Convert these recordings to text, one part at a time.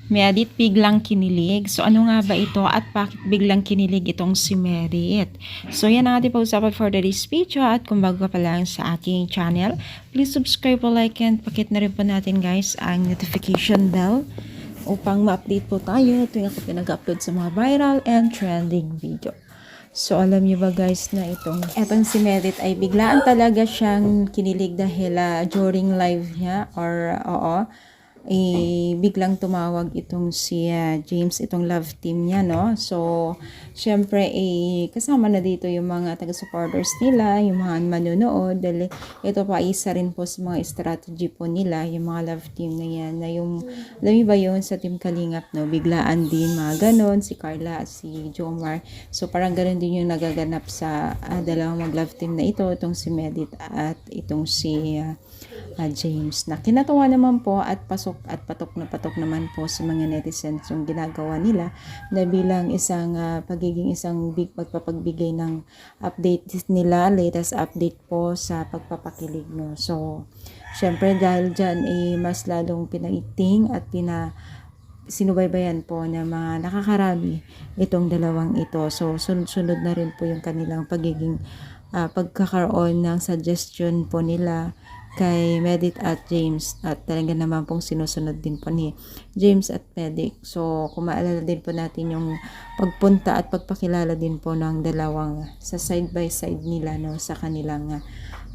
Merit biglang kinilig. So ano nga ba ito at bakit biglang kinilig itong si Merit? So yan ang ating pag-usapan for today's video at kung bago ka pa lang sa aking channel, please subscribe, like, and pakit na rin po natin guys ang notification bell upang ma-update po tayo tuwing ako pinag-upload sa mga viral and trending video. So alam niyo ba guys na etong si Merit ay biglaan talaga siyang kinilig dahil during live niya biglang tumawag itong si James, itong love team niya, no? So, syempre, kasama na dito yung mga taga-supporters nila, yung mga manonood, dahil ito pa isa rin po sa mga strategy po nila, yung mga love team na yan, na yung, alam niyo ba yun, sa Team Kalingap, no? Biglaan din, mga ganon, si Carla at si Jomar. So, parang ganon din yung nagaganap sa dalawang mag-love team na ito, itong si Merit at itong si James, na kinatuwa naman po at patok na patok naman po sa mga netizens yung ginagawa nila na bilang isang pagpapagbigay ng update nila, latest update po sa pagpapakilig, no. So syempre dahil dyan mas lalong pinaiting at sinubaybayan po ng mga nakakarami itong dalawang ito. So sunod-sunod na rin po yung kanilang pagkakaroon ng suggestion po nila kay Merit at James, at talaga naman pong sinusunod din po ni James at Merit. So kung maalala din po natin yung pagpunta at pagpakilala din po ng dalawang sa side by side nila, no, sa kanilang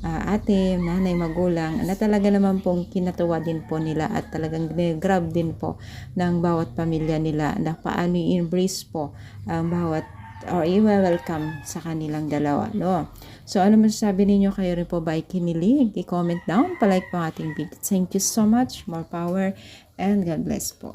ate, nanay, magulang, na talaga naman pong kinatuwa din po nila at talagang grab din po ng bawat pamilya nila na paano i-embrace po ang bawat or i-welcome sa kanilang dalawa, no? So ano masasabi ninyo, kayo rin po ba ay kinilig? I-comment down, palike po ang ating video. Thank you so much, more power, and God bless po.